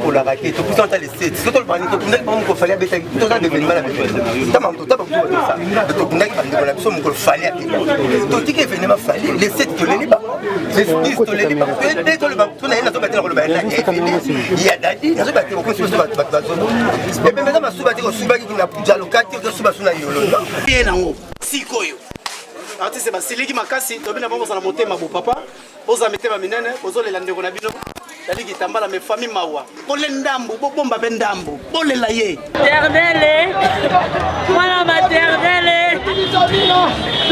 pour la raquette, tout ça, les 7. C'est tout le panier, tout le monde qu'il fallait avec tout ça, devenir mal avec ça. Tout le monde qu'il fallait avec tout ce qui est venu fallait, les 7 que les bas. Les 10 que les bas. Dès que le bas, tout le monde a battu le bas. Il y a Dadi, il y a battu beaucoup de choses. Et puis maintenant, je suis battu au Suba qui n'a plus de localité, je suis battu au Yolo. Sikoyo. Artiste Basiliki Makasi, tobina bongo sana motema bo papa. Oza metema minene, ozolela ndeko na bino. Dali kitambala me famille mawa. Kole ndambo, bomba be ndambo. Bolela ye. Maternelle. Voilà maternelle.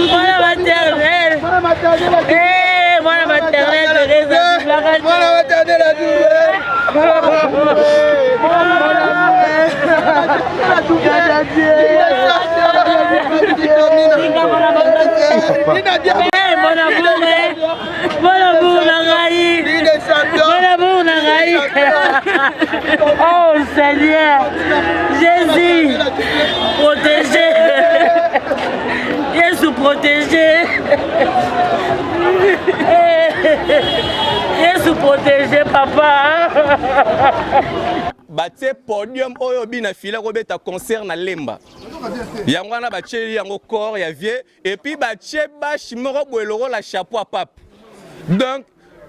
Voilà maternelle. Eh, voilà maternelle. Voilà maternelle à oh Seigneur, Jésus, protégé, Jésus protégé, Jésus protégé, papa. Batie podium oyo bina fila ko beta concert na Lemba. Yango na batie yango corps ya vie et puis batie bash moko boeloro la chapeau à pape. Donc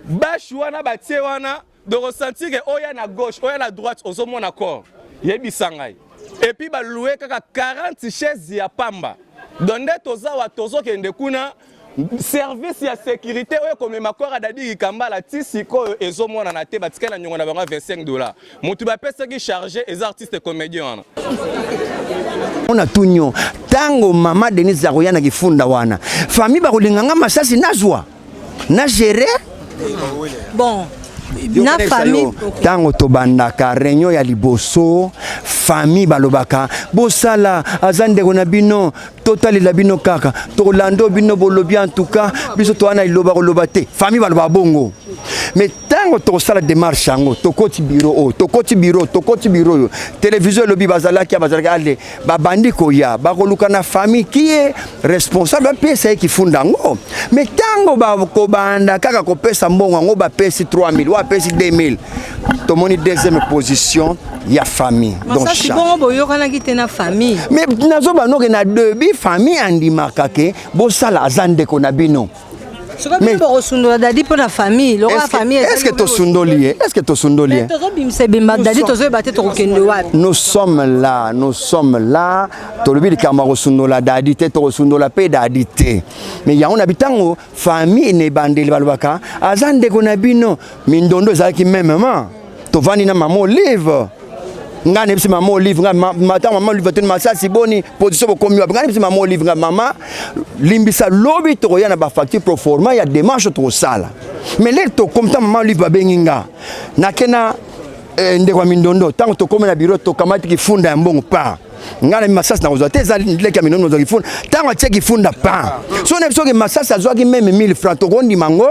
bash wana batie wana de ressentir que oya na gauche, oya na droite ozo mona corps. Yebisangai. Et puis ba louer kaka 40 chaises ya pamba. Donde toza wa tozo kende kuna service ya sécurité oyo komema corps adadi kambala tisiko ezo mona na te batikala nyongo na bango $25. Mutu ba pesa ki charger les artistes comédiens. On a tout nyo. Tango mama Denise Zaroya na kifunda wana. Famille ba kolinganga masasi nazwa. Na gérer. Bon. Na famille tango tobandaka réunion ya liboso famille balobaka bosala azande kona bino totali la bino kaka tolando bino bolobi en tout cas biso to ana iloba koloba te famille baloba bongo mais tango to sala démarche yango tokoti bureau télévision lobi bazalaki ale babandi koya bakoluka na famille qui est responsable pesa qui fundango mais tango ba ko banda kaka ko pesa mbongo ngo ba pesi 3000 wa pesi 2000 to moni deuxième position ya famille donc ça c'est bon boyo kana kitena famille mais nazo ba no ke na debi famille andimaka ke bo sala azande ko na bino. Mais est-ce que tu sundoli? Est-ce que tu sundoli? Nous sommes là. Tu le dis que sundola dadite, tu sundola pe dadite. Mais il y a un habitant famille ne bandeli balwaka. Azande konabino mindondo zaki même maman. Tu vani na maman livre. Ngane bisi maman olive maman olive tena masasi boni position bokomi wa ngane bisi maman olive maman limbisa lobby to ya na ba facture pro forma ya démarche to sala mais les to comme ta maman olive benginga nakena ndekwa mindondo tango to komena bureau to kamati kifunda ya mbongo pa ngana masasi na kozate za leka minono zo kifunda tango tse kifunda pa so ne biso ke masasi azwaki même 1000 francs to kondi mango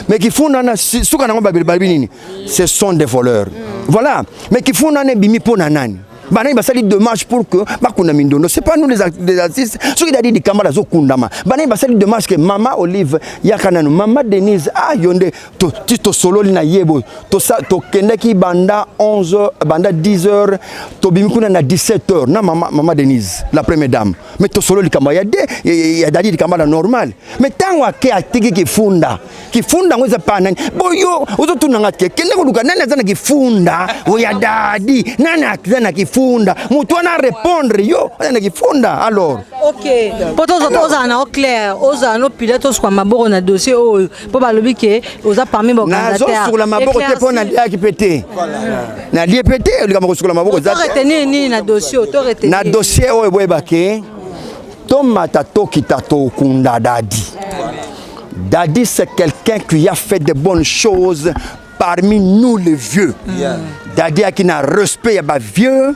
mais kifunda na suka na ngomba balbini ce sont des voleurs. Voilà, mais qui font un bimi pour nanani. Banani basali dommage pour que bakuna mindono. C'est pas nous les artistes. Ceux qui a dit di kamara zo kundama. Banani basali dommage que Mama Olive yakana Mama Denise yonde to solo na yebo. To kende ki banda 11h, banda 10h, to bimi kuna na 17h na Mama Denise, la première dame. Mais to solo li kamara ya dadi di kamara normal. Mais tango ake atiki ki funda ngoza pa nani. Boyo ozo tunanga ke kende ko luka nani azana ki funda o ya dadi nani akizana ki funda mutu ana répondre yo ana ki funda alors OK poto oza na au clair oza no pilote kwa maboko na dossier o po balobi ke oza parmi bo candidat na sur la maboko te pona dia ki pété na dia pété le kamako sur la maboko za retenir ni na dossier to retenir na dossier o boyebake tomata tokita to kunda dadi. Dadi, c'est quelqu'un qui a fait de bonnes choses parmi nous les vieux. Dadi a qui n'a respect à vieux.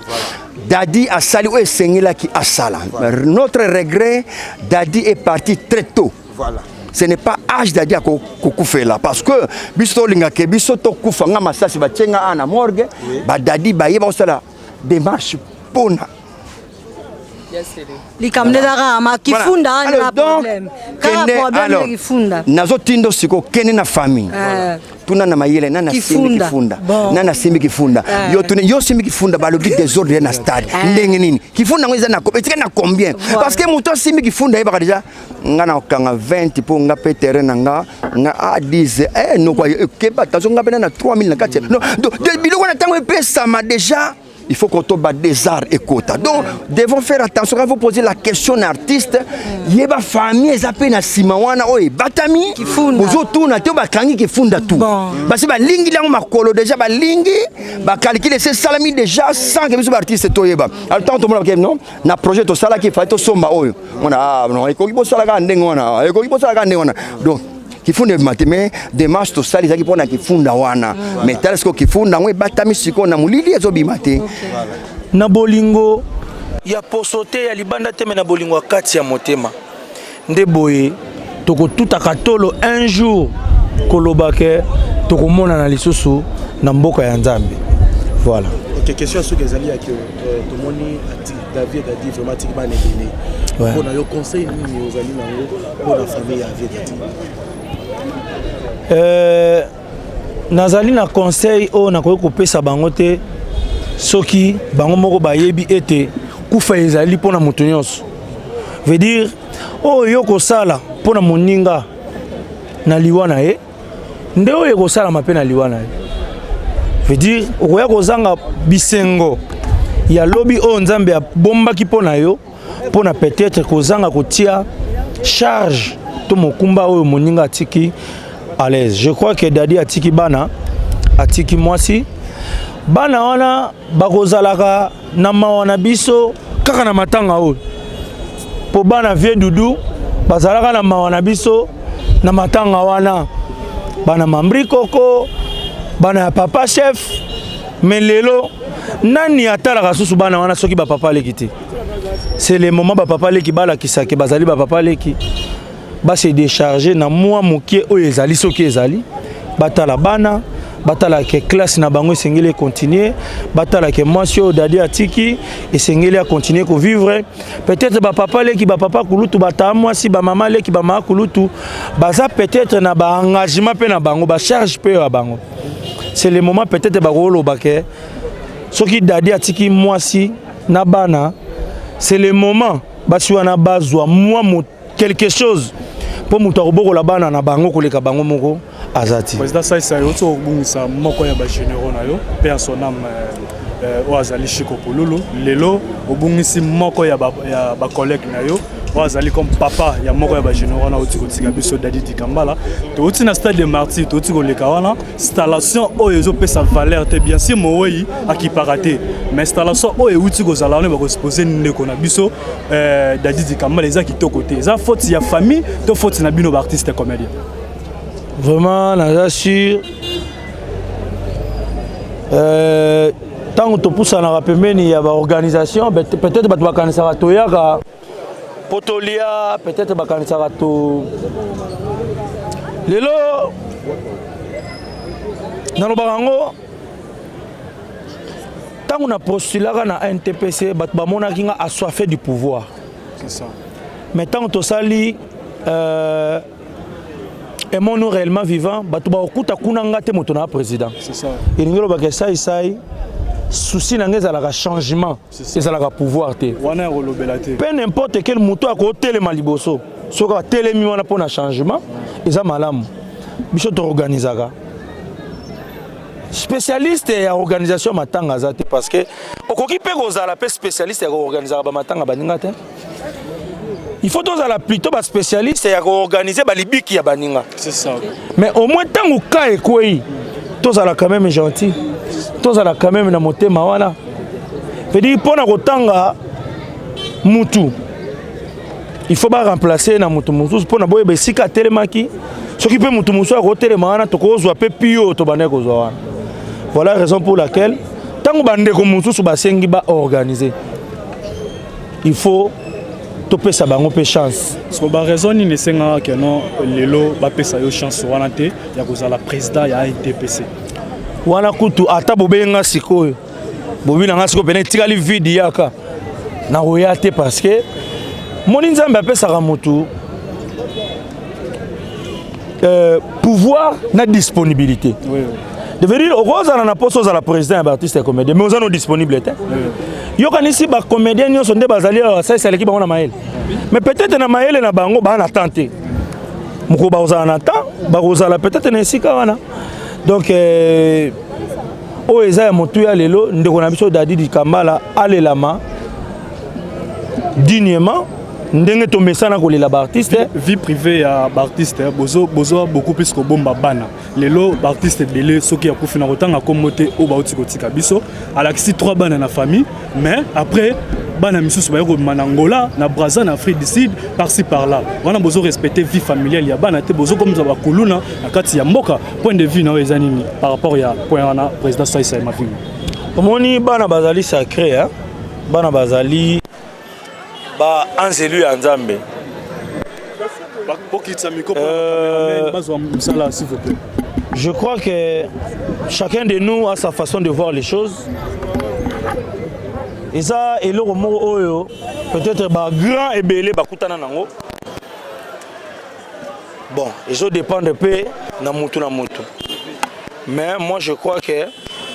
Dadi a sali ou est qui a sala. Notre regret, Dadi est parti très tôt. Voilà. Ce n'est pas âge Dadi à koukoufé là. Parce que, biso linga ke biso to koufanga masasi ba tchenga ana morgue, ba Dadi ba yeba osala démarche pona. Les caméras ma qui funda na problème. Car problème qui funda. Nazo tindo siko kene na famille. tuna na mayele nana simbi kifunda nana simbi kifunda yo tuna yo simbi kifunda ba le but des ordres na stade ndenge nini kifunda ngweza na etika na combien parce que muto simbi kifunda yeba déjà ngana okanga 20 pour nga pe terrain nga a 10 no kwa ke ba tazo nga bena na 3000 na 4 non de biloko na tango pesa ma déjà il faut qu'on tombe des arts et quotas. Donc, devons faire attention quand vous posez la question à l'artiste. Il y a des familles, ils appellent à Simawana, oui, Batami, vous tout na ba kangi qui funda tout. Parce que lingi là on m'a colo déjà ba lingi, ba calculer ces salami déjà sans que monsieur artiste toyeba. Alors tant tout le monde non, na projet to sala qui fait to somba oyo. On a non, eko kibo sala ka ndengona, eko kibo sala ka ndengona. Donc kifunda mateme démarche to sali zaki pona kifunda wana mais talesko kifunda ngwe batami siko na mulili ezobimate na bolingo ya posote ya libanda teme na bolingo kati ya motema nde boye toko tuta katolo un jour kolobake toko mona na lisusu na mboka ya Nzambe voilà. OK, question sur Gezali à que tout le monde David a dit vraiment que ba ne on a yo conseil ni aux amis nango pour la famille ya David. Nazali na conseil o na koyo kopesa bango te soki bango moko bayebi ete kufa ezali pona moto nyonso veut dire o yo kosala pona moninga na liwana ye nde o yo kosala mape na liwana ye veut dire okoya kozanga bisengo ya lobi o Nzambe ya bombaki pona yo pona peut-être kozanga kotia charge to mokumba oyo moninga atiki à l'aise. Je crois que Dadi atiki bana atiki mwasi bana wana bakozalaka na mawana biso kaka na matanga oyo po bana vie dudu bazalaka na mawana biso na matanga wana bana mambri koko bana ya papa chef mais lelo nani atalaka susu bana wana soki ba papa leki te c'est le moment ba papa leki bala kisake bazali ba papa leki ba se décharger na moi mokie o ezali soki ezali batala bana batala ke classe na bango sengeli continuer batala ke mwasi o Dadi atiki esengeli a continuer ko vivre peut-être ba papa leki ba papa kulutu bata mwasi ba mama leki ba mama kulutu baza peut-être na ba engagement pe na bango ba charge pe ya bango c'est le moment peut-être ba rolo baké soki Dadi atiki mwasi na bana c'est le moment ba suana bazwa moi quelque chose pour mutaroboko la bana na bango koleka bango moko azati président ça yo to bungisa moko ya ba généraux na yo pe en son âme o azali Chiko Pololo lelo obungisi moko ya ba collègue na yo o azali comme papa ya moko ya ba généraux na otiko tika biso Dadi Dikambala to utina stade de martyr to otiko leka wana installation o ezo pesa valeur te bien sûr moyi akiparaté mais installation o e utiko zala on ba ko exposer ndeko na biso Dadi Dikambala eza kitoko te eza faute ya famille to faute na bino ba artiste comédien vraiment j'assure tant que tu pousses à la pembeni ya ba organisation peut-être ba kanisa to yaka potolia peut-être ba kanisa to lelo na lobango tant on a postulé na NTPC ba mona kinga assoiffé du pouvoir c'est ça mais tant to sali et mon réellement vivant batu ba okuta kuna ngate moto na président c'est ça et ngelo ba kesa isai souci na ngeza la changement c'est ça la pouvoir te wana rolobela te peu n'importe quel moto a côté le maliboso soka telemi wana pona changement eza malamu biso to organisaka spécialiste ya organisation matanga zate parce que okoki pe kozala pe spécialiste ya organisation ba matanga baninga te il faut tous la plutôt ba spécialiste et organiser ba libiki ya baninga c'est ça mais au moins tant ou ka et quoi tous la quand même gentil tous la quand même na motema wana veut dire pona kotanga mutu il faut pas remplacer na mutu mutu pona boye besika telemaki soki pe mutu mutu ko telema wana to ko zwa pe pio to bane ko zwa wana voilà la raison pour laquelle tant bande ko mutu so basengi ba organiser il faut topé sa bango pe chance parce que ba raison ni ne senga que non lelo ba pesa yo chance wana te ya kozala président ya NTPC wana kutu ata bobenga sikoyo bobina nga siko pene tikali vide yaka na oyate parce que moni Nzambe apesa ka mutu pouvoir na disponibilité. De dire rose na poste aux la président d'artiste et comédien mais aux disponible était. Yo kanisi ba comédien yo sonde bazali ça c'est l'équipe na mael. Mais peut-être na mael na bango ba na tenter. Moko ba ozala na temps ba ozala peut-être na sika wana. Donc o eza motu ya lelo ndeko na biso Dadi di Kambala alelama dignement. Ndenge to mesana ko lela ba artiste vie privée ya ba artiste bozo beaucoup plus ko bomba bana lelo ba artiste belé soki ya kufina kotanga komote o ba otiko tika biso alakisi 3 bana na famille mais après bana misusu ba yoko manangola na Brazza na Afrique du Sud par-ci par-là wana bozo respecter vie familiale ya bana te bozo comme za ba kuluna na kati ya mboka point de vue na eza nini par rapport ya point wana président Saïssa Mafinga omoni bana bazali sacré hein bana bazali ba anzelu ya Nzambe. Je crois que chacun de nous a sa façon de voir les choses. Et ça et le mot peut-être ba grand et belé ba kutana nango. Bon, et ça dépend de paix na mutu na mutu. Mais moi je crois que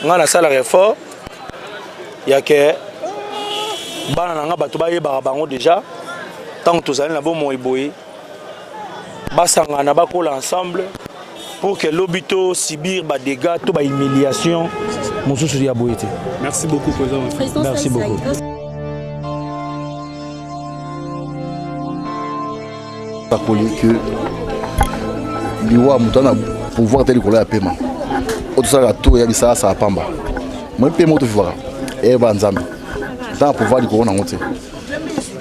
on a la salle réfort il y a que bana nanga bato ba yeba bango déjà tant que tozali na bomo eboye basanga na bakola ensemble pour que l'obito subir ba dégâts to ba humiliation mosusu ya boyete. Merci beaucoup président. Merci beaucoup. Pakoli que liwa mutana pouvoir tel ko la paiement auto ça to ya bisa sa pamba moi paiement to voir et ba Nzambe dans pouvoir du corona monter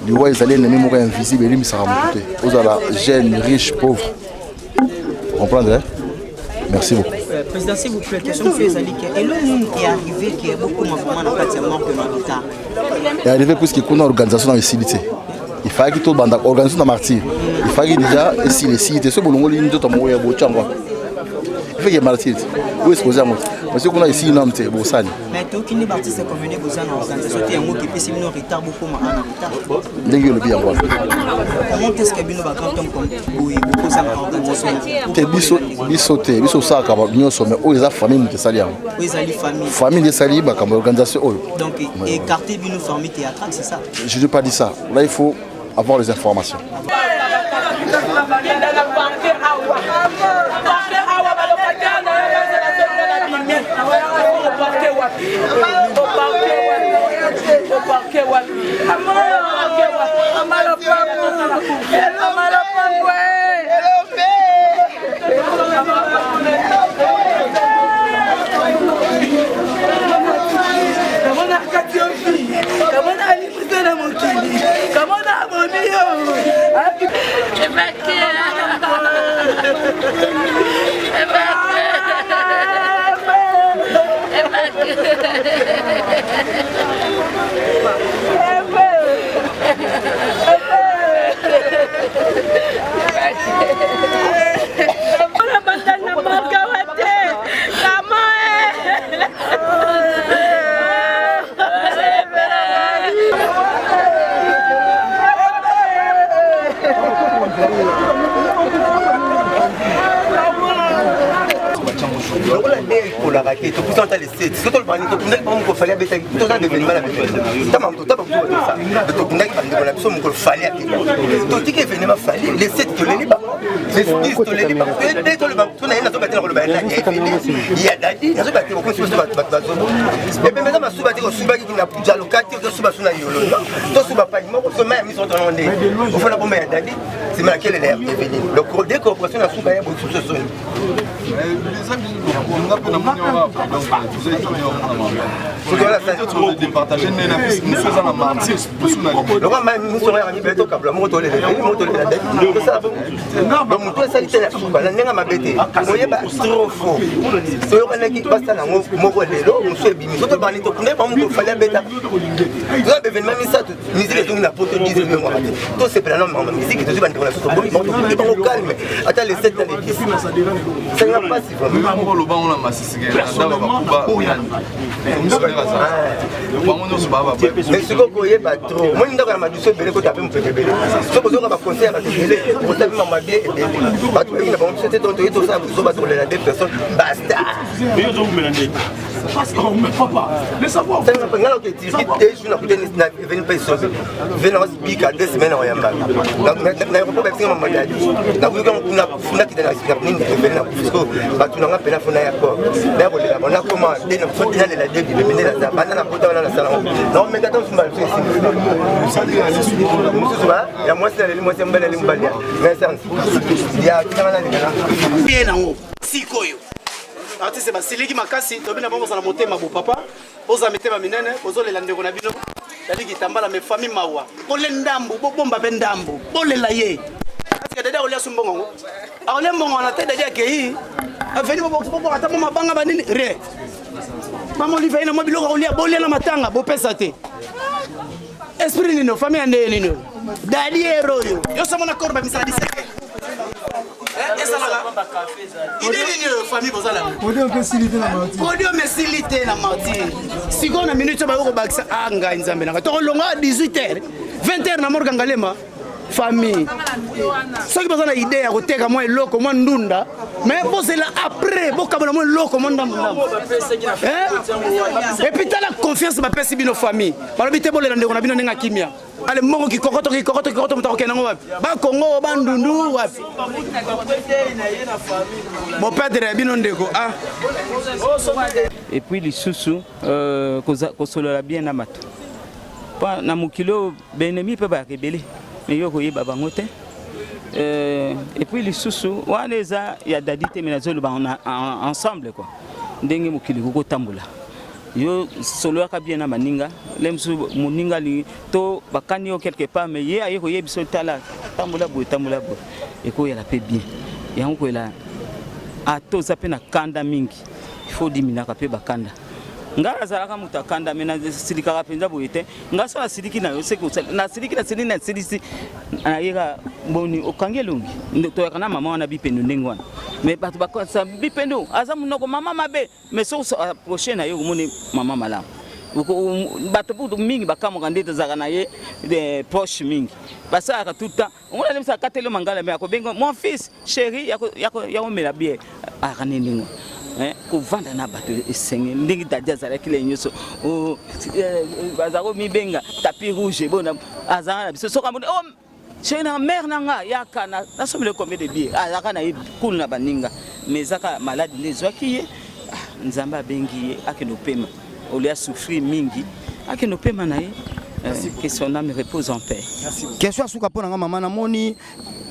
du roi ils allaient les mêmes invisibles et lui ça monter aux ala jeunes riches pauvres comprendre hein? Merci beaucoup président s'il vous plaît question fait Zalika et le monde est arrivé qui est beaucoup moins dans partie mort que Marita est arrivé parce qu'il connaît organisation dans les cités il fallait que tout bande organisation dans martyr il fallait déjà ici les cités ce bolongo ligne de tomo ya bochangwa il fait que martyr où est-ce que vous avez parce qu'on a ici non c'est bosani mais tout qui n'est pas artiste communé bosani organisation qui est un mot qui peut se minor retard beaucoup en retard ndenge le bien voir comment est-ce que bino ba quand on comme oui beaucoup ça organisation te biso ça ka ba nyoso mais o eza famille mute sali yango oui zali famille de sali ba comme organisation oyo donc écarter bino famille théâtrale c'est ça je ne pas dit ça là il faut avoir les informations Attends les 7 ans de 10. Ça n'a pas si vraiment. personnellement mais ce qu'on connaît pas trop moi ndako ya maduso belé ko taper mpeke belé ce que on va conseiller ba belé pour taper mamadi et ba tout ina ba on c'était donc tout ça vous ba les deux personnes basta mais yo zo melande parce qu'on me papa le savoir ça n'a pas que tu dis je n'ai pas venu pas sauver venir au speaker 2 semaines en yamba na ko ba singa mamadi na ko kuna funa kitana sika nini venir na fisco ba tu na pena funa ya ko na ko la on a comment dina faut dina la début de venir la banana ko dans la salon non mais quand on se il y a moi c'est les moi c'est mbele les mbalia mais ça il y a kana na bien nango sikoyo artiste basiliki makasi tobina bongo sana motema bo papa oza metema minene ozolela ndeko na bino dali kitambala me famille mawa kole ndambu bomba be ndambu bolela ye parce que dada olia sumbongo ngo aole mbongo na tete dada ke yi aveni bobo ata mama banga banini re mama olive ina mo biloko olia bolia na matanga bo pesa te esprit nino famille ande nino dadi eroyo yo somo na korba misala diseke Podio mesilité na mardi. Si on a minute ba ko bakisa anga nzambe na to longa 18h 20h na morga ngalema famille. Soki bazana idée ya koteka moi eloko moi ndunda mais bosela après bokabona moi eloko moi ndamba. Et puis la confiance ba pesi bino famille. Balobi te bolela ndeko na bino nenga kimia. Ale moko kikokoto mutako kenango wapi ba Kongo ba ndundu wapi mon père bino ndeko ah et puis les sous kosolola bien na mato pa na mukilo benemi pe ba rebele mais yo koyeba bango te et puis les sous wana eza ya dadite menazolo ba ensemble quoi ndenge mukili ko tambula yo solo ka bien na maninga lemsu muninga li to bakani yo quelque part mais ye aye ko yebiso tala tambula bo e ko ya la pe bien yango ko la ato zape na kanda mingi il faut dimina ka pe bakanda ngara za ka muta kanda mena silika ka penza boyete ngaso la siliki na yo seko na siliki na silina silisi ayega boni okangelungi to yakana mama wana bipendo ndengwana mais batu bakosa bipendo aza munoko mama mabe mais so prochaine na yo moni mama malamu batu butu mingi bakamo kandeta zaka na ye de poche mingi basa ka tuta on a lemsa katelo mangala mais akobengo mon fils chéri yako mela bien akanendingo kuvanda na bato esenge ndingi dadia zala kile nyoso o bazako mibenga tapis rouge bona azana biso soka moni oh chez na mère nanga yaka na somele combien de billets azaka na kulu na baninga mais zaka malade nezwaki ye nzamba bengi akeno pema olia souffrir mingi akeno pema na ye que son âme repose en paix. Question suka pona nga mama na moni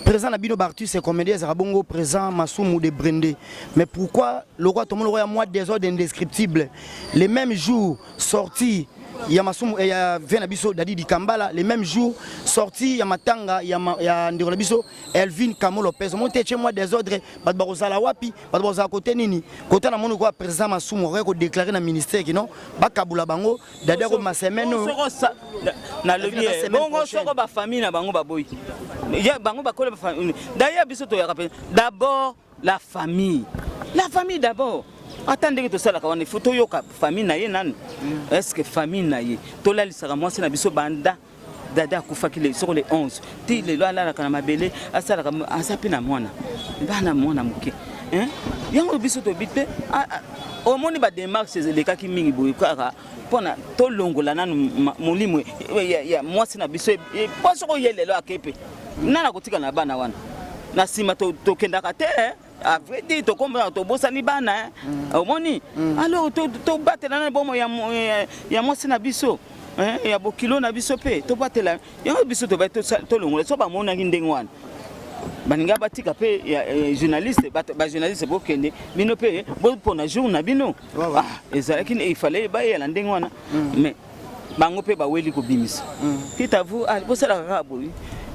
présent na bino Bartus et comédien Zarabongo présent Masumu de Brendé. Mais pourquoi le roi tout le monde a moi des ordres indescriptibles les mêmes jours sortis ya Masumu et ya Venabiso Dadi di Kambala les mêmes jours sortis ya Matanga ya Ndiro Biso Elvin Kamo Lopez monté chez moi des ordres bat barozala wapi bat barozala côté nini côté na moni quoi présent Masumu ko déclarer na ministère qui non ba kabula bango dada ko ma semaine na levier bongo soko ba famille na bango baboyi ya bango ba kola ba famille d'ailleurs biso to ya rappel d'abord la famille d'abord. Attendez que tout ça, il faut que la famille n'aille pas. Est-ce que la famille n'aille pas? Tout ça, moi, c'est un banda. Dada Koufaki sur les 11. Ti les lois là, la Kanamabele, à ça, à ça, pena moana. Bana moana mouké. Hein? Yango biso to bite. Au moins, il y a des marques, c'est les cas qui m'y bouillent. Pour na to longo la nan molimo ya moi c'est na biso et pas sur yele lo akepe. Nana kotika na bana wana. Na sima to kenda ka te. A vrai dire to komba to bosani bana omoni alors to batela na bomo ya mwasi na biso ya bokilo na biso pe to batela ya biso to bato to longola so ba mona ngindengwana baninga batika pe ya journaliste ba journaliste bokende bino pe bo pona jour na bino ezalaki il fallait ba ya ndengwana mais bango pe ba weli ko bimisa kitavu bosala rabo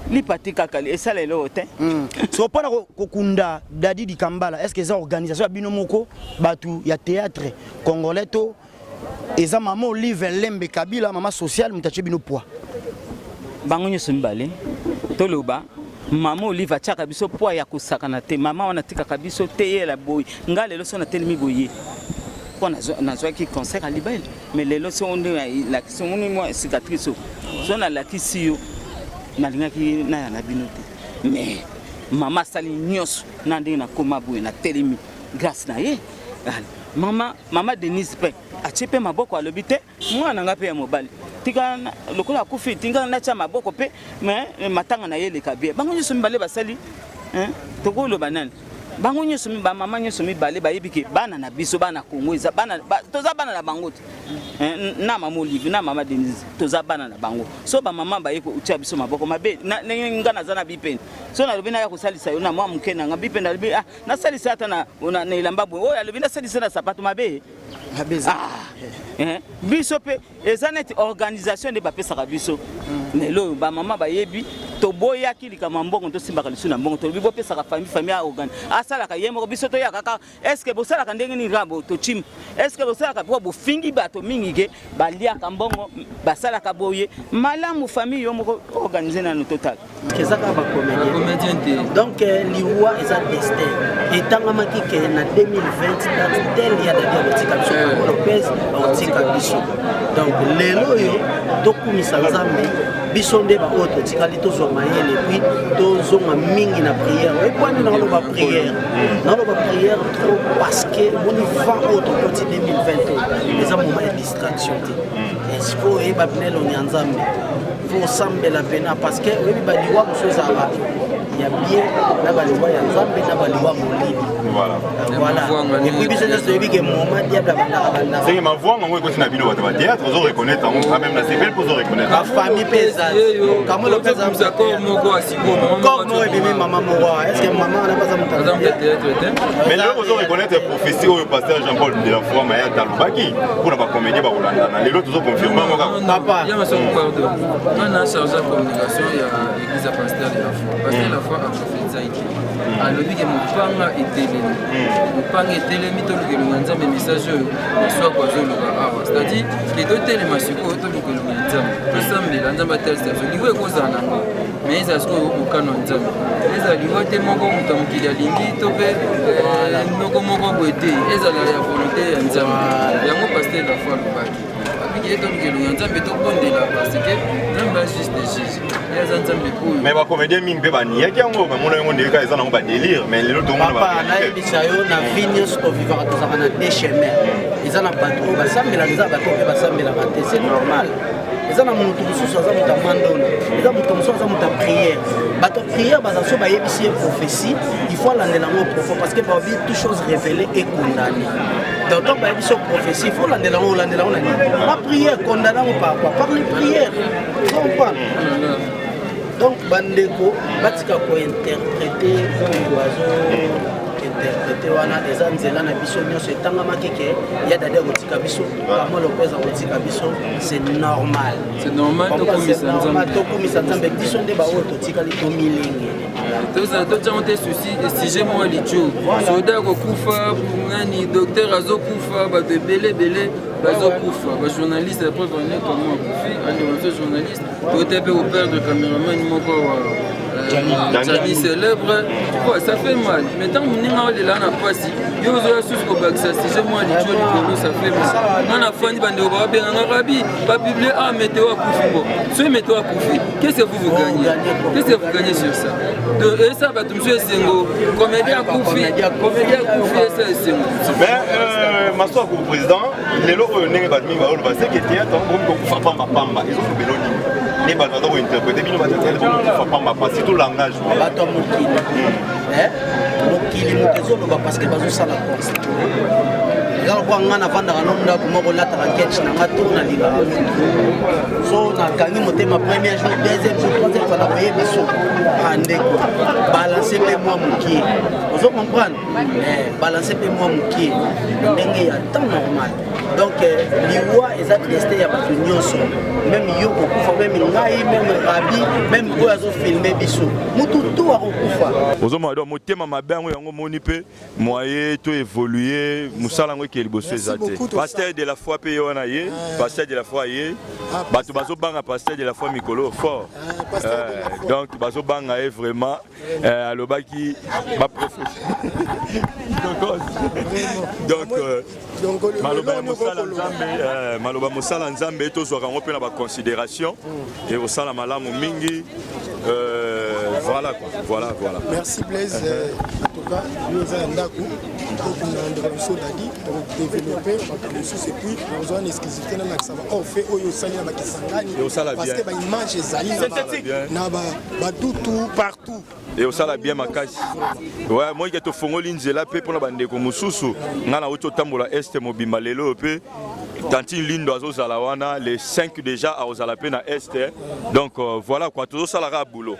li patika kali et ça les lote so pona kokunda Dadi di Kambala est-ce que ça organisation bino moko batu ya théâtre congolais to eza mama Olive Lembe Kabila mama social mutache bino poids bango nyoso mbale to loba mama Olive chaka biso poids ya kusakana te mama wana tika kabiso te yela boy ngale lo sona telemi boye Pour nous qui concert à Libel. Mais les lots sont la cicatrice. On a la qui na binote. Mais maman sali nyos na ndina koma boye na telemi grâce na ye. Maman Denise pe a chepe maboko alobite mwana nga pe ya mobali. Tika lokola kufi tinga na cha maboko pe mais matanga na ye le kabie. Bango nyoso mbale basali hein tokolo banane. Bango nyoso mi ba mama nyoso mi bale ba yebike bana na biso bana kongweza bana toza bana na bango na mama Olive na mama Denise toza bana na bango so ba mama ba yeko utia biso maboko mabe na ngana zana bipeni so na lobina ya kosalisa yo na mwa mukena nga bipeni lobi na salisa ata na ilamba bo oya lobina salisa na sapato mabe biso pe ezanet organisation de bapesa biso lelo ba mama ba yebi toboya kilika mambongo to simba kalisu na mbongo to bibo pesa ka famille organ asala ka yemo biso to ya kaka est-ce que bosala ka ndenge ni rabo to chim est-ce que bosala ka po bofingi bato mingi ke balia ka mbongo basala ka boye malamu famille yo moko organiser na no total kezaka ba comédien donc liwa eza destin etanga makike na 2020 date tel ya date botika biso Lopez botika biso donc lelo yo tokumisa nzambe biso nde ba oto tikali to so mayele puis tozonga mingi na prière et quoi na lo ba prière trop parce que on va autre côté 2020 les moments de distraction est-ce que e ba pinelo nyanzambe faut sambela la pena parce que oui ba liwa chose aba ya bien na ba liwa ya nzambe na ba liwa molili voilà et puis biso nso yebi ke moment diable bana c'est ma voix ngo ko tina bino ba théâtre zo reconnaître quand même la civile pour reconnaître la famille pesa comment le pesa d'accord moko asiko comment et bien maman mora est-ce que maman n'a pas ça monter mais là vous reconnaître prophétie au pasteur Jean-Paul de la foi Maya Talubaki pour la comédie ba Holanda na lelo toujours confirmer papa ya maso pardon on a chargé communication ya église pasteur de la foi pasteur la foi a prophétisé alobi ke mopanga etelemi tolukelunga nzambe message oyo eswako azoloba awa c'est-à-dire ke totelema sikoyo tolukelunga nzambe tosambela nzambe atelisa biso livo ekozala nango mais ezala sikoyo mokano ya nzambe ezala livo te moko moto ya mokili alingi to mpe moko boye te ezala ya volonté ya nzambe yango paster la foi alobaki abiki tolukelunga nzambe tokondela parce que nzambe ajuste juge eza nzambe oyo mais bacomédien mingi mpe baniaki yango bamona yango ndeka eza nango badélire mais lelo tomona nayebisa yo na vie nyonso tovivaka tozalaka na deux chemin eza na bato oyo basambelaka eza bato mpe basambelaka te c'est normal eza na moto mosusu aza moto ya mandolo eza moto mosusu aza moto ya prière bato ya prière baza so bayebisi ye prophétie il faut alandela yango profond parce que babi toute chose révélée et condamnée donc tant bayebisi yo prophétie il faut olandela yango olandela yango na nini la prière condamne yango par quoi par les prières comprendre donc bandeko batika kointerpréter oyo interpréter wana eza nzela na biso nyonso etangamaki ke ya dade kotika biso kamo Lopez kotika biso c'est normal tokumisa nzambe biso nde baoyo totikali tomilenge totiango te susi sujet moko lijo soda kokufa ngani docteur azokufa bato ebele bazokufa bajournaliste après vane kamo akufi andewaso journaliste tote mpe koperdre caméraman moko Jani célèbre, ça fait mal. Mais tant que nous avons la pasi, yo zo sus ko baksa si je moi les choses ça fait mal. On a fani bande au Arabe en Arabie, pas publier météo à Koufimbo. Ce météo à Koufi, qu'est-ce que vous gagnez? Qu'est-ce que vous gagnez sur ça? Et ça va tout monsieur Sengo, comédien Koufi, ça Sengo. Ben ma soeur comme président, les locaux n'engagent pas de mi va au passé qui était attend pour Koufa pamba, ils ont beloni. Les bateaux doivent interpréter, ils vont interpréter pour pamba parce que tout langage. Bateau mokili. Mokili mokezo loba parce que bazo sala constat. Ezala kwa ngana vandaka nomda komoko lataka ketch na nga tourna liga. So na kangi motema premier jour, deuxième jour, troisième fois na koye biso. Andeko balancer pe moi moki. Vous comprendre? Balancer pe moi moki. Ndenge ya temps normal. Donc liwa eza resté ya bato nyonso. Même yo kokufa même ngai même rabi même ko azo filmer biso. Mutu to akokufa. Ozoma do motema mabango yango moni pe moyen to évoluer musala ngo que le bossé pasteur de la foi payé on a yé pasteur de la foi yé bato bazo banga pasteur de la foi mikolo fort donc bazo banga est vraiment alobaki ba donc maloba mosala nzambe tozwaka ngo mpe na baconsidération et osala malamu mingi voilà quoi voilà. Merci Blaise. En tout cas, nous avons un d'accord pour développer et puis nous avons une exclusivité dans l'accès. On fait au Yosani na Kisangani parce que l'image est synthétique na ba tout partout. Et au sala bien makasi. Ouais, moi qui te fongoli nzela pe pona bande ko mususu ngana oto tambola este mobimba lelo pe tanti lindo azozala wana les 5 déjà à ozala pe na este. Donc voilà quoi tout ça la boulot.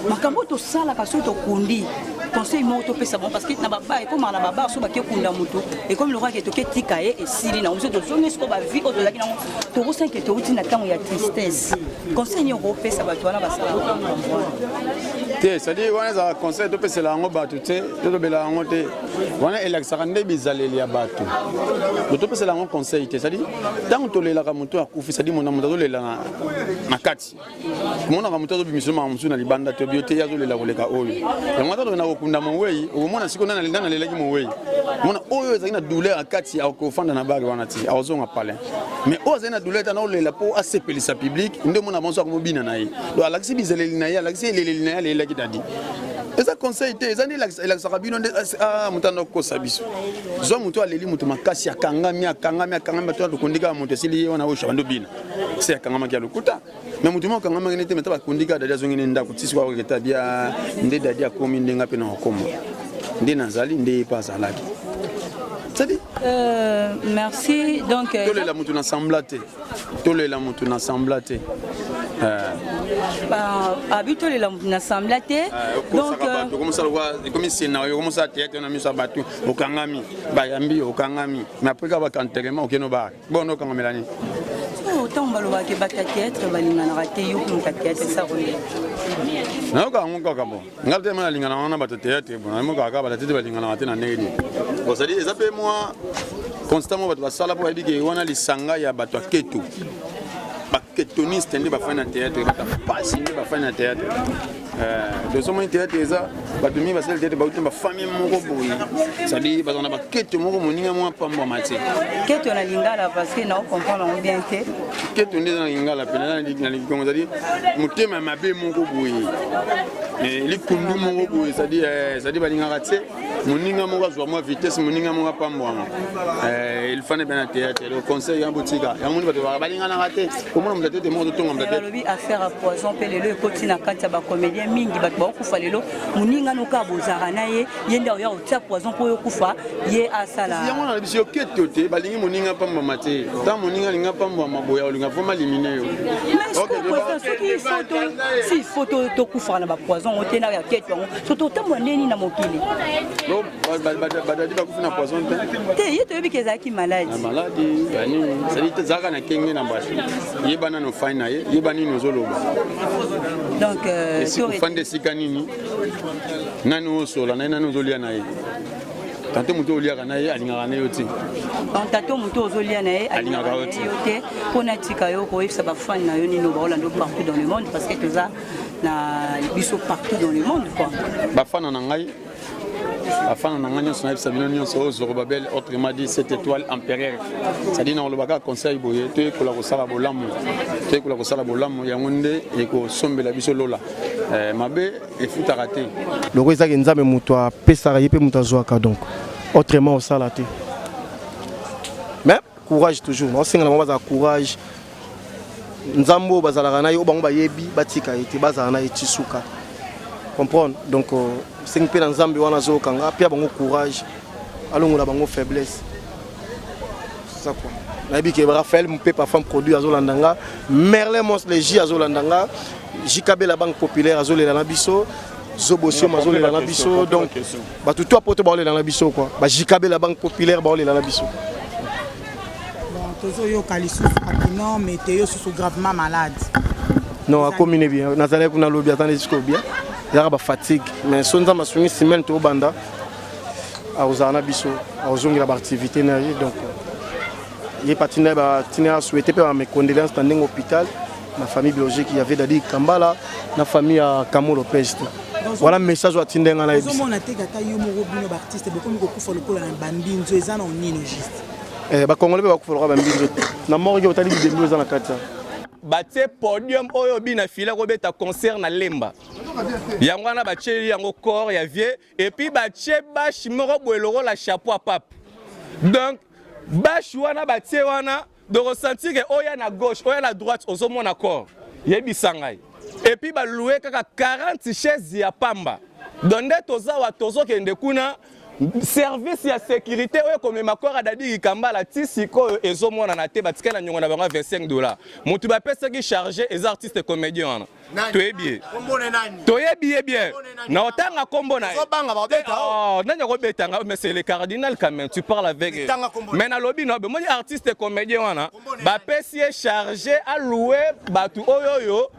Makambo to sala parce que to kundi conseil mo to pesa bon parce que na baba et comme na baba so ba ke kunda muto et comme le roi qui to ke tikaye et sili na muso to zonge sko ba vie ko to laki na to ko 5 to uti na tango ya tristesse. Conseil ni ro pesa ba to na ba sala. C'est-à-dire on a conseil to pesa la ngo ba to te to bela ngo te wana elakisaka nde bizaleli ya bato to pesa la ngo conseil te c'est-à-dire tant to lela ka muto akufi c'est-à-dire mona muto lela na kati mona ka muto to bimisoma musu na libanda to biote ya zo lela koleka oyo ya mwata to na okunda monwei omona siko na lelaki monwei mona oyo ezali na douleur akati akofanda na bagi wana ti azonga pale mais oyo ezali na douleur tana olela po asepelisa public nde mona bonso akomobina na ye do alakisi bizaleli na ye alakisi eleleli na ye alelaki dadi eza conseil te eza elakisaka bino nde mutanda okosa biso zwa mutu aleli mutu makasi akangami tona tokundika mutu esili ye wana oyo shabando bina se akangamaki ya lokuta mais mutu moko akangamaki nete meta bakundika dadi azongi ne ndako tisi kwa koketa bia nde dadi akomi ndenga mpe na okoma nde nazali nde ye mpe azalaki merci donc tolela mutu na sambla te abitolela mutu na sambla te donc comme scénario comme ça théâtre na miso batu okangami bayambi okangami mais après ka ba enterrement okeno ba bon okangamelani autant baloba ke bata théâtre balingana te yo ko ka théâtre ça ronde na ka ngo ka bon ngate mana lingana wana bata théâtre bon mo ka bata théâtre balingana te na neli bon ça dit ça peut moi constamment batu basala pour ebike wana lisanga ya batu aketo baketoniste nde bafanya théâtre batapasi nde bafanya théâtre dosomoni théâtre eza bato mi basala théâtre bauti bafamille moko boye c'est-à-dire bazana baketo moko moninga mwa pamba mate keto na lingala parce que na comprendre bien que keto nde na lingala pena na likongo c'est-à-dire mutema mabe moko boye likundu moko boye c'est-à-dire balingaka te moninga moko azwa mwa vitesse moninga moko apambwama il fane bien na théâtre le conseil ya botika yango bato balinganaka te komona mutu te moko totonga mutu alobi affaire à poison pe lelo ekoti na kati ya bacomédien mingi bato bakokufa lelo moninga noka bozaka na ye ye nde oya otia poison mpo yokufa ye asala yango na biso yoketo te balingi moninga pambwama te ta moninga alinga pambwama boya olinga fo malimine yo si photo tokufaka na bapoison ote na ya keto yango soto otambola ndeni na mokili badadi bakufi na poison te ye toyebi ke ezalaki maladi banini sadi ezalaka na kenge na basi yebana no fai na ye yeba nini ozoloba donc ofanda esika nini nani osola na ye nani ozolia na ye tante moto oliaka na ye alingaka na yo te tante moto ozolia na ye alingaka yo te mpona tika yo koyebisa bafani na yo nini baolanda partout dans le monde parce que toza na biso partout dans le monde quoi bafana na ngai afin na nganya sona bisa bino nyonso o Zorobabel autrement dit cette étoile impériale ça dit na olobaka conseil boye te kola ko sala bolamu ya ngonde e ko sombela biso lola mabe e futa raté loko ezaki nzambe muto a pesaka yepe muto azwaka donc autrement au sala te mais courage toujours on singana baza courage nzambo bazalaka na yo bango bayebi batika ete bazala na etisuka comprendre donc c'est pe na nzambe wana zo kanga pia bango courage alongola bango faiblesse c'est ça quoi nabi ke Raphaël mpe parfum produit azolandanga Merlin Mons les J azolandanga JKB la banque populaire azolela na biso Zobosio mazolela na biso donc ba tout toi poto ba olela na biso quoi ba JKB la banque populaire ba olela na biso bon tozo yo kalisu non mais te yo sous gravement malade non a combiné bien nazalé kuna lobby attendre jusqu'au bien yaka ba fatigue mais sonza masuni semaine to banda akozala na biso akozongela baactivité na ye donc ye patina batina souhaité mpe bamecondoléance na ndenge hôpital na famille biologique il y avait Dadi Kambala na famille ya Kamo Lopez voilà message wa tindenga na yebisa ozomona te kaka yo moko bino baartiste bokomi kokufa lokola na bambinzo eza na onino juste bakongole mpe bakufa lokola bambinzo na morgue otali bidembi eza na kati batie podium oyo bina fila kobeta concert na Lemba yango wana batie yango corps ya vie et puis batie bashi moko boeloko la chapeau à pape donc bashi wana batie wana de ressentir que oya na gauche oya na droite ozomona corps yebisa ngai et puis baloué kaka 40 chaises ya pamba donde tozawa tozokende kuna service ya sécurité oyo komema corps ya Dadi Kambala ti sikoyo ezomona na te batika na nyongo na bango $25 mutu bapesaki chargé les artistes comédiens wana toyebi toyebi bien na otanga kombo na oh nanya ko betanga mais c'est le cardinal quand même tu parles avec mais na lobby no moni artiste comédien wana bapesi chargé à louer batu oyoyo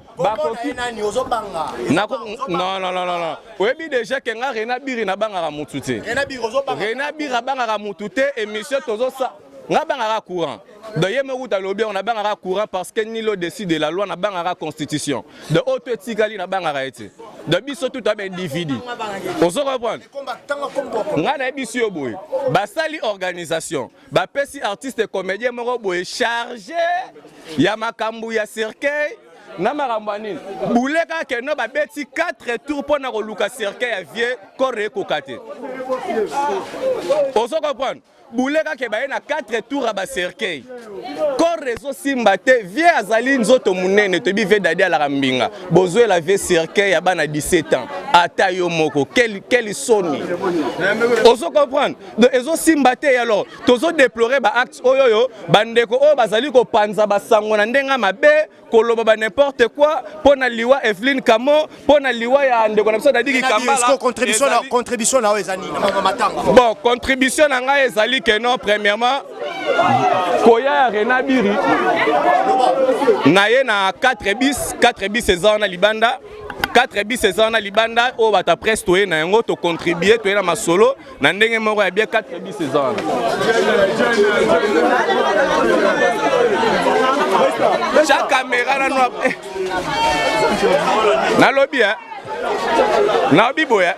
non. Oyebi déjà que nga Rena Biri na bangara mutu te. Rena Biri bangara mutu te émission tozo sa nga bangara courant. D'ailleurs me route à lobby on a bangara courant parce que Nilo décide de la loi na bangara constitution. De haute etikali na bangara été. De biso tout a ben dividu. On se reprend. Nga na biso yo boy. Basali organisation. Ba pesi artiste comédien moko boy chargé ya makambu ya cercueil. Na marambanine bouleka ke no babeti 4 tours pour na koluka cercueil ya vie corps kokate ozo comprendre bouleka ke baye na 4 tours à ba cercueil corps réseau simbate vie azali nzoto munene to bi ve Dadi ala rambinga bozwe la vie cercueil ya bana 17 ans ata yo moko quel soni ozo comprendre de ezo simbate alors tozo déplorer ba acte oyoyo bandeko o bazali ko panza basango na ndenga mabe koloba ba n'importe quoi pona liwa Evelyne Kamo pona liwa ya ndeko na biso Dadi Kambala contribution na ezani na matanga bon contribution na nga ezali que non premièrement koya ya Rena Biri na ye na 4 bis eza na libanda 4 bis eza na libanda o bata presse toye na yango to contribuer toye na masolo na ndenge moko ya bien 4 bis eza na chaque caméra na no na lobby na biboya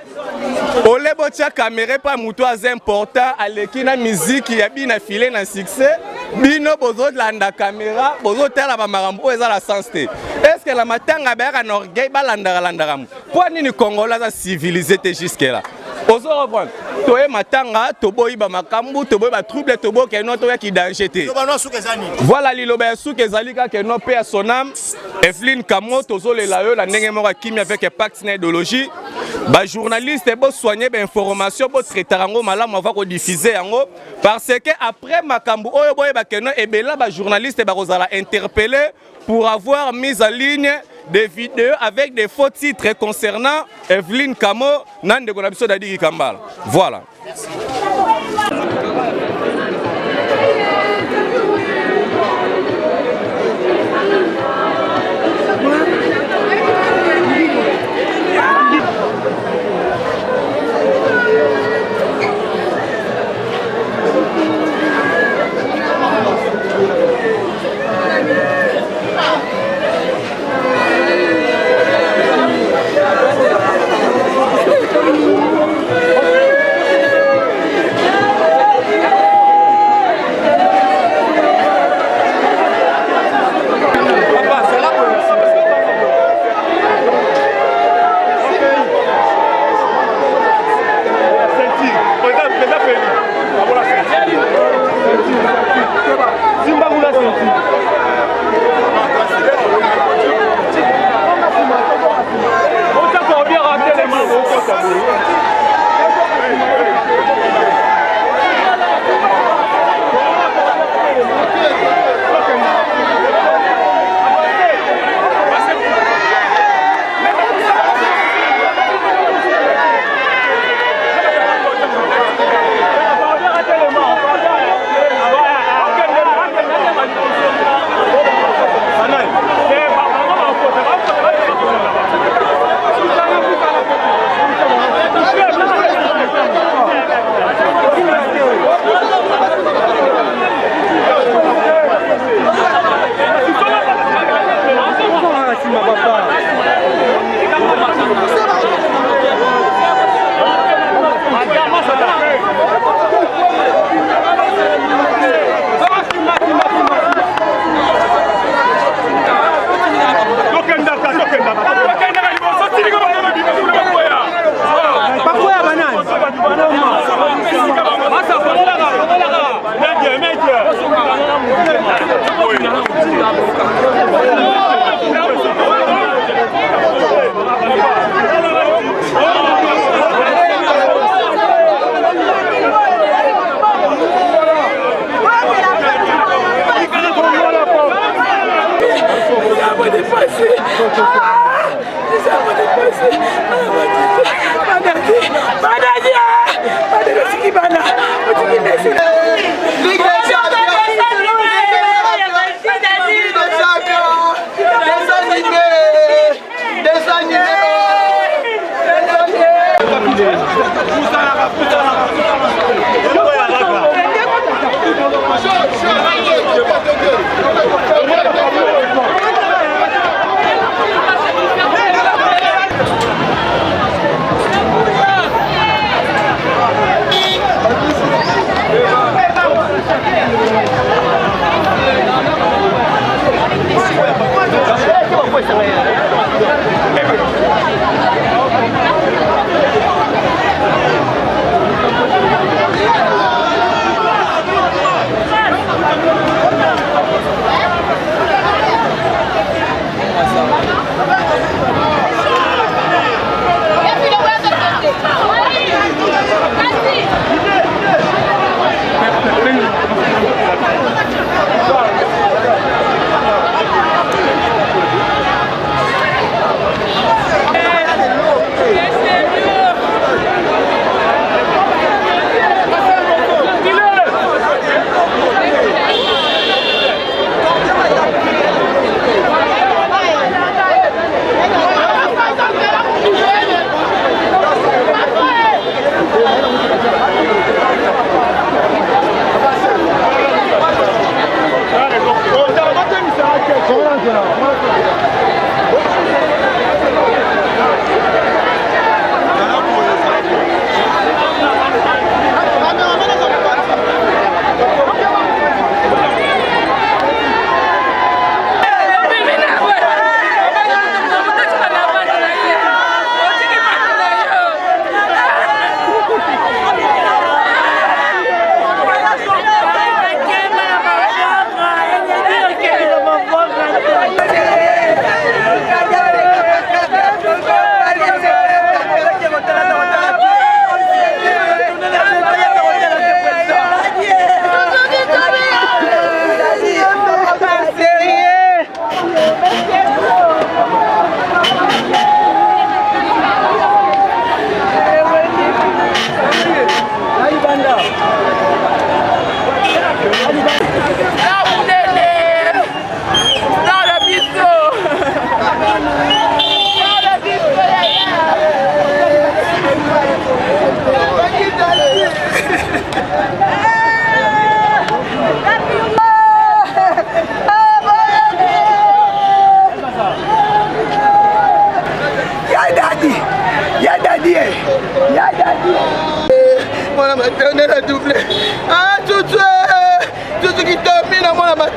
olebo tia caméra pa muto az important aleki na musique ya bina filé na succès bino bozo landa caméra bozo tala ba marambo eza la sens te est-ce que la matanga ba na orgueil ba landa mu pour nini congolais za civilisé te jusque là ozo reprendre toye matanga toboyi ba makambu toboyi ba trouble tobo ke no to ya ki danger te voilà liloba ya suke zalika ke no pe son âme Evelyne Kamo tozo le la yo la ndenge moko kimi avec pacte na idéologie ba journaliste bo soigner ba information bo traiter yango malamu avant ko diffuser yango parce que après makambu oyo boye ba keno ebela ba journaliste ba kozala interpeller pour avoir mis en ligne des vidéos avec des faux titres concernant Evelyne Kamo nande ko na biso Dadi Kambala voilà. Merci.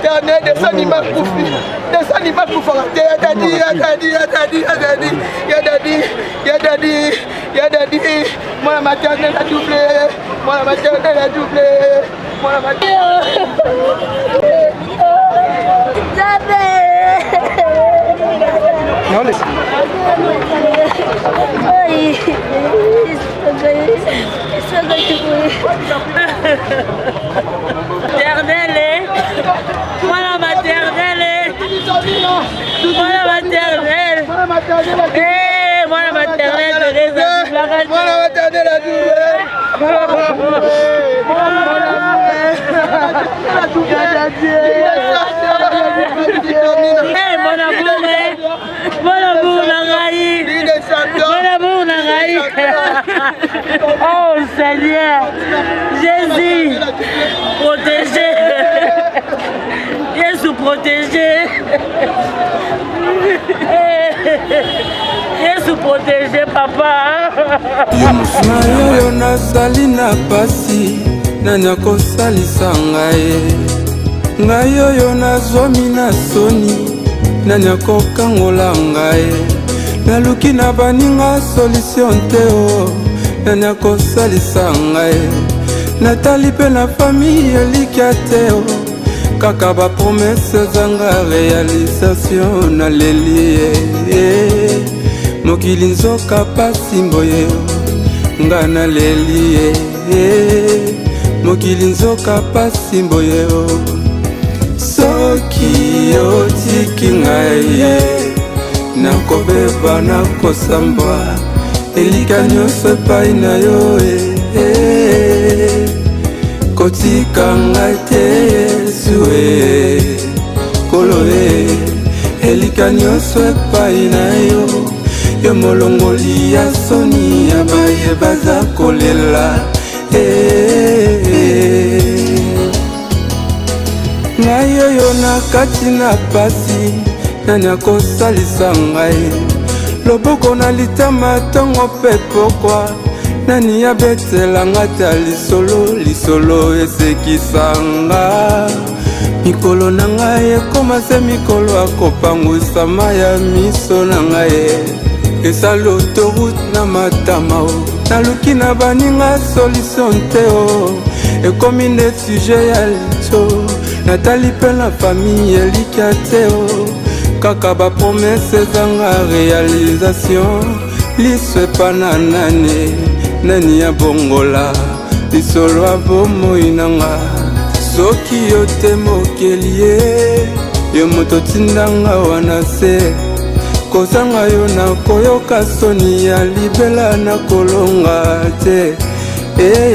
maternelle descend ma koufi descend ma koufa ya dadi moi maternelle a doublé moi maternelle a doublé moi Oh Seigneur, Jésus, protégé, Jésus protégé, Jésus protégé papa. Nayo nazali na pasi nani akosalisa ngai oyo nazwami na soni nani akokangola ngai naluki na baninga solution te o nani akosalisa ngai natali mpe na famille elikya te o kaka bapromese zanga réalisation naleli mokili nzoka pasi mboye nga naleli mokili nzoka pasi mboye soki otiki ngai nakobeba nakosambwa elika nyonso epai na yo kotika ngai te Yesu kolo elika nyonso epai na yo yo molongoli ya soni ya baye baza kolela ngai oyo na kati na pasi nani akosalisa ngai loboko na litama ntongo mpe pokwa nani abetelanga ta lisolo esekisanga mikolo na ngai ekoma se mikolo akopangwisama ya miso na ngai esali autoroute na matama o naluki na baninga solution te o ekomi nde sujet ya licho natali mpe na famille elikya te o kaka bapromese ezanga réalisation liso epana nani ya bongola lisolo abomoi nanga soki yo te mokeli ye yo moto tindanga wana se kozanga yo nakoyoka soni ya libela nakolonga te